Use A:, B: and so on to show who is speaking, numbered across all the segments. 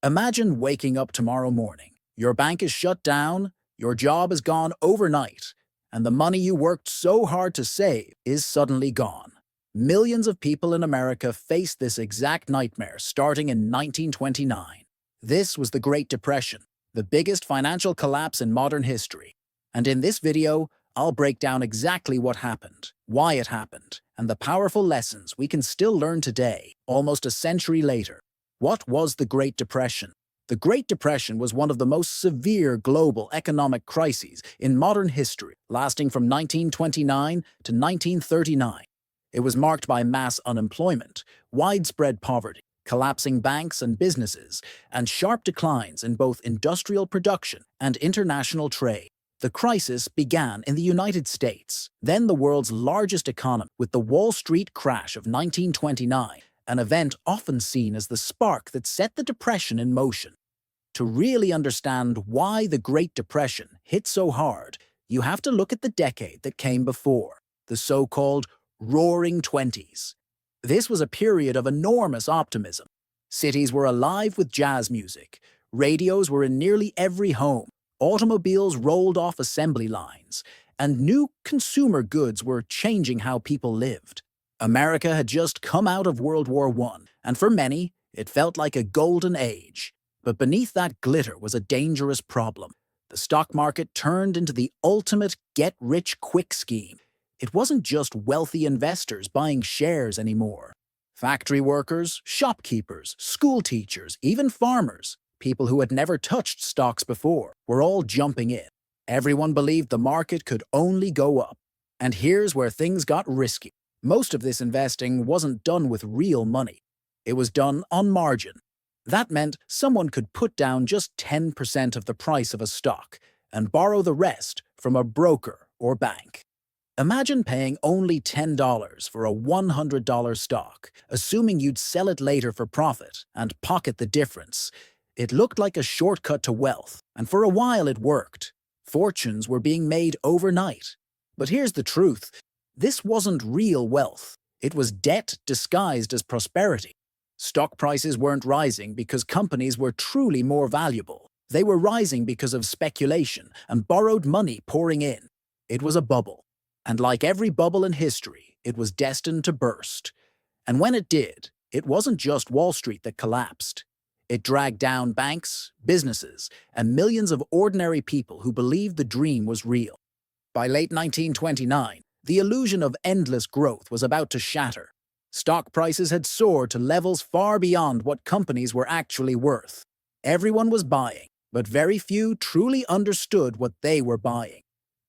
A: Imagine waking up tomorrow morning. Your bank is shut down, your job is gone overnight, and the money you worked so hard to save is suddenly gone. Millions of people in America faced this exact nightmare starting in 1929. This was the Great Depression, the biggest financial collapse in modern history. And in this video, I'll break down exactly what happened, why it happened, and the powerful lessons we can still learn today, almost a century later. What was the Great Depression? The Great Depression was one of the most severe global economic crises in modern history, lasting from 1929 to 1939. It was marked by mass unemployment, widespread poverty, collapsing banks and businesses, and sharp declines in both industrial production and international trade. The crisis began in the United States, then the world's largest economy, with the Wall Street crash of 1929, an event often seen as the spark that set the Depression in motion. To really understand why the Great Depression hit so hard, you have to look at the decade that came before, the so-called Roaring Twenties. This was a period of enormous optimism. Cities were alive with jazz music, radios were in nearly every home, automobiles rolled off assembly lines, and new consumer goods were changing how people lived. America had just come out of World War I, and for many, it felt like a golden age. But beneath that glitter was a dangerous problem. The stock market turned into the ultimate get-rich-quick scheme. It wasn't just wealthy investors buying shares anymore. Factory workers, shopkeepers, school teachers, even farmers, people who had never touched stocks before, were all jumping in. Everyone believed the market could only go up. And here's where things got risky. Most of this investing wasn't done with real money. It was done on margin. That meant someone could put down just 10% of the price of a stock and borrow the rest from a broker or bank. Imagine paying only $10 for a $100 stock, assuming you'd sell it later for profit and pocket the difference. It looked like a shortcut to wealth, and for a while it worked. Fortunes were being made overnight. But here's the truth. This wasn't real wealth. It was debt disguised as prosperity. Stock prices weren't rising because companies were truly more valuable. They were rising because of speculation and borrowed money pouring in. It was a bubble. And like every bubble in history, it was destined to burst. And when it did, it wasn't just Wall Street that collapsed. It dragged down banks, businesses, and millions of ordinary people who believed the dream was real. By late 1929, the illusion of endless growth was about to shatter. Stock prices had soared to levels far beyond what companies were actually worth. Everyone was buying, but very few truly understood what they were buying.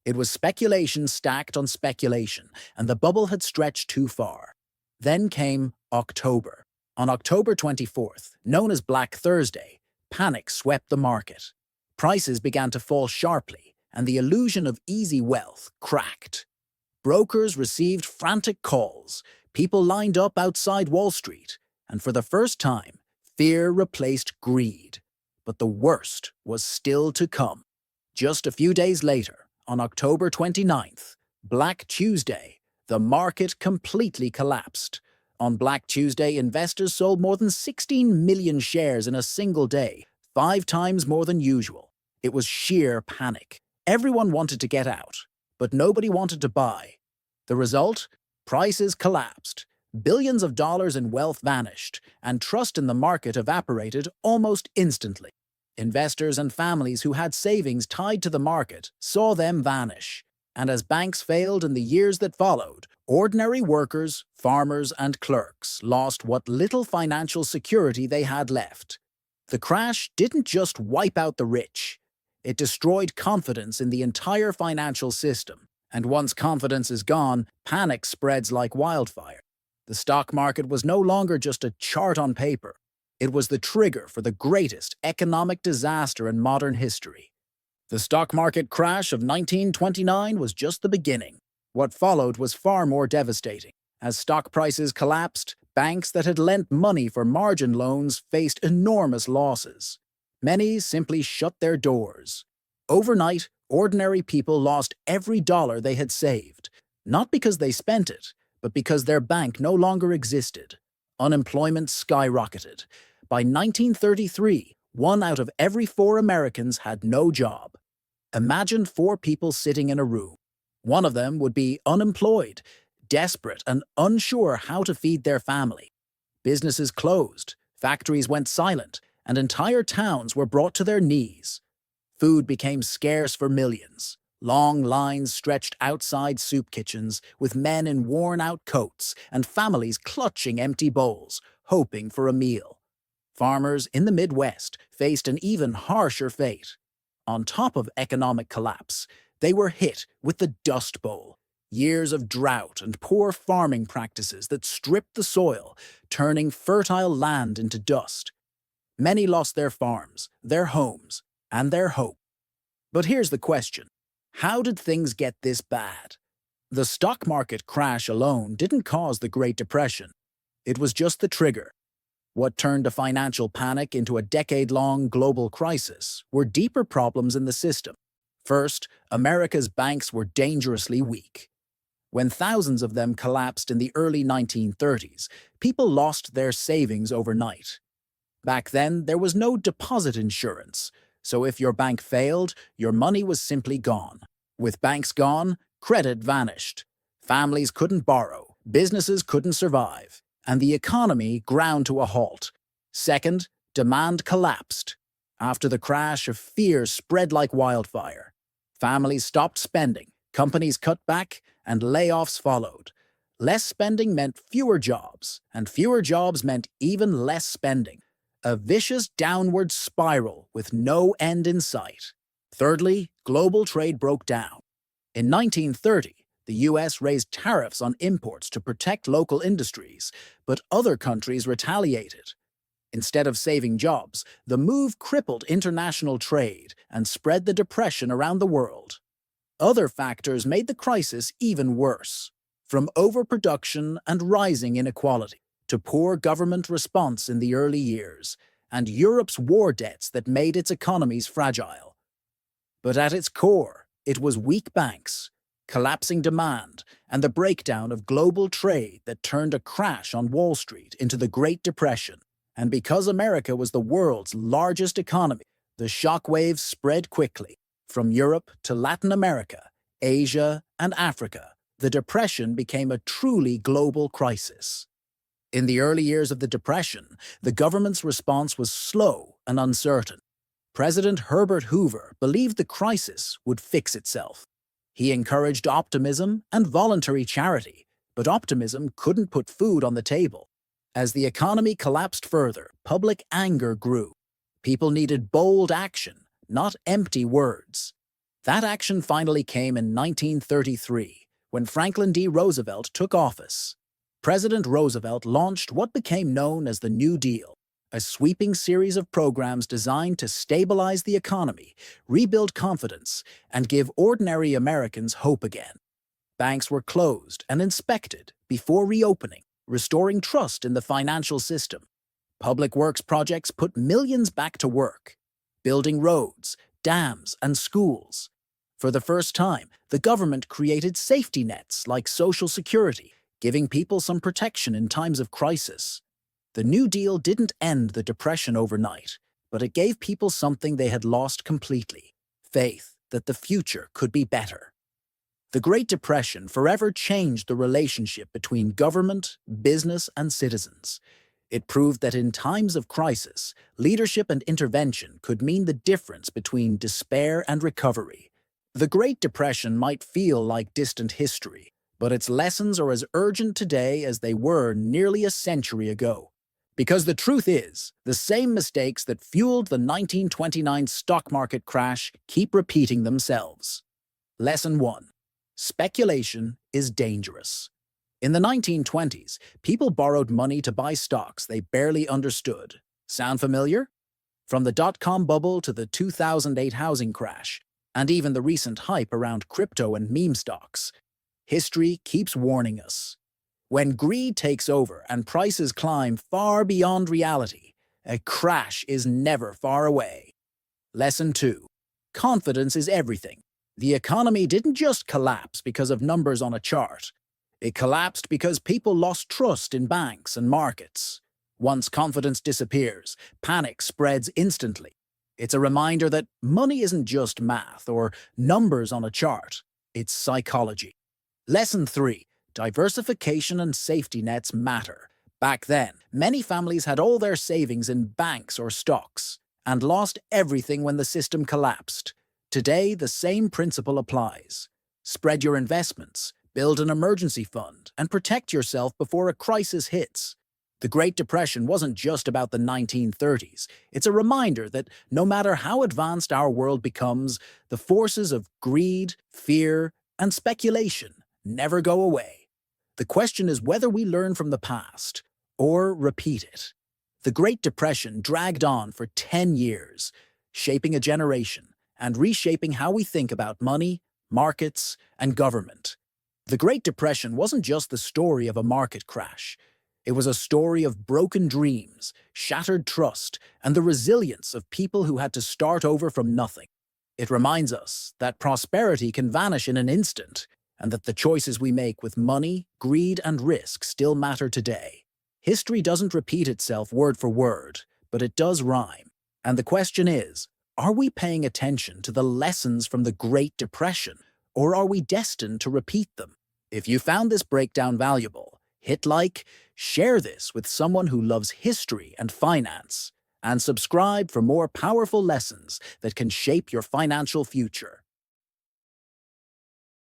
A: It was speculation stacked on speculation, and the bubble had stretched too far. Then came October. On October 24th, known as Black Thursday, panic swept the market. Prices began to fall sharply, and the illusion of easy wealth cracked. Brokers received frantic calls, people lined up outside Wall Street, and for the first time, fear replaced greed. But the worst was still to come. Just a few days later, on October 29th, Black Tuesday, the market completely collapsed. On Black Tuesday, investors sold more than 16 million shares in a single day, 5 times more than usual. It was sheer panic. Everyone wanted to get out, but nobody wanted to buy. The result? Prices collapsed. Billions of dollars in wealth vanished, and trust in the market evaporated almost instantly. Investors and families who had savings tied to the market saw them vanish. And as banks failed in the years that followed, ordinary workers, farmers, and clerks lost what little financial security they had left. The crash didn't just wipe out the rich. It destroyed confidence in the entire financial system. And once confidence is gone, panic spreads like wildfire. The stock market was no longer just a chart on paper. It was the trigger for the greatest economic disaster in modern history. The stock market crash of 1929 was just the beginning. What followed was far more devastating. As stock prices collapsed, banks that had lent money for margin loans faced enormous losses. Many simply shut their doors. Overnight, ordinary people lost every dollar they had saved, not because they spent it, but because their bank no longer existed. Unemployment skyrocketed. By 1933, 1 out of every 4 Americans had no job. Imagine 4 people sitting in a room. One of them would be unemployed, desperate, and unsure how to feed their family. Businesses closed, factories went silent, and entire towns were brought to their knees. Food became scarce for millions. Long lines stretched outside soup kitchens, with men in worn-out coats and families clutching empty bowls, hoping for a meal. Farmers in the Midwest faced an even harsher fate. On top of economic collapse, they were hit with the Dust Bowl, years of drought and poor farming practices that stripped the soil, turning fertile land into dust. Many lost their farms, their homes, and their hope. But here's the question. How did things get this bad? The stock market crash alone didn't cause the Great Depression. It was just the trigger. What turned a financial panic into a decade-long global crisis were deeper problems in the system. First, America's banks were dangerously weak. When thousands of them collapsed in the early 1930s, people lost their savings overnight. Back then, there was no deposit insurance, so if your bank failed, your money was simply gone. With banks gone, credit vanished. Families couldn't borrow, businesses couldn't survive, and the economy ground to a halt. Second, demand collapsed. After the crash, fear spread like wildfire. Families stopped spending, companies cut back, and layoffs followed. Less spending meant fewer jobs, and fewer jobs meant even less spending. A vicious downward spiral with no end in sight. Thirdly, global trade broke down. In 1930, the US raised tariffs on imports to protect local industries, but other countries retaliated. Instead of saving jobs, the move crippled international trade and spread the depression around the world. Other factors made the crisis even worse, from overproduction and rising inequality to poor government response in the early years, and Europe's war debts that made its economies fragile. But at its core, it was weak banks, collapsing demand, and the breakdown of global trade that turned a crash on Wall Street into the Great Depression. And because America was the world's largest economy, the shockwaves spread quickly. From Europe to Latin America, Asia, and Africa, the Depression became a truly global crisis. In the early years of the Depression, the government's response was slow and uncertain. President Herbert Hoover believed the crisis would fix itself. He encouraged optimism and voluntary charity, but optimism couldn't put food on the table. As the economy collapsed further, public anger grew. People needed bold action, not empty words. That action finally came in 1933, when Franklin D. Roosevelt took office. President Roosevelt launched what became known as the New Deal, a sweeping series of programs designed to stabilize the economy, rebuild confidence, and give ordinary Americans hope again. Banks were closed and inspected before reopening, restoring trust in the financial system. Public works projects put millions back to work, building roads, dams, and schools. For the first time, the government created safety nets like Social Security, giving people some protection in times of crisis. The New Deal didn't end the Depression overnight, but it gave people something they had lost completely: faith that the future could be better. The Great Depression forever changed the relationship between government, business, and citizens. It proved that in times of crisis, leadership and intervention could mean the difference between despair and recovery. The Great Depression might feel like distant history, but its lessons are as urgent today as they were nearly a century ago. Because the truth is, the same mistakes that fueled the 1929 stock market crash keep repeating themselves. Lesson 1. Speculation is dangerous. In the 1920s, people borrowed money to buy stocks they barely understood. Sound familiar? From the dot-com bubble to the 2008 housing crash, and even the recent hype around crypto and meme stocks, history keeps warning us. When greed takes over and prices climb far beyond reality, a crash is never far away. Lesson 2. Confidence is everything. The economy didn't just collapse because of numbers on a chart. It collapsed because people lost trust in banks and markets. Once confidence disappears, panic spreads instantly. It's a reminder that money isn't just math or numbers on a chart, it's psychology. Lesson 3. Diversification and safety nets matter. Back then, many families had all their savings in banks or stocks and lost everything when the system collapsed. Today, the same principle applies. Spread your investments, build an emergency fund, and protect yourself before a crisis hits. The Great Depression wasn't just about the 1930s. It's a reminder that no matter how advanced our world becomes, the forces of greed, fear, and speculation never go away. The question is whether we learn from the past or repeat it. The Great Depression dragged on for 10 years, shaping a generation and reshaping how we think about money, markets, and government. The Great Depression wasn't just the story of a market crash. It was a story of broken dreams, shattered trust, and the resilience of people who had to start over from nothing. It reminds us that prosperity can vanish in an instant, and that the choices we make with money, greed, and risk still matter today. History doesn't repeat itself word for word, but it does rhyme. And the question is, are we paying attention to the lessons from the Great Depression, or are we destined to repeat them? If you found this breakdown valuable, hit like, share this with someone who loves history and finance, and subscribe for more powerful lessons that can shape your financial future.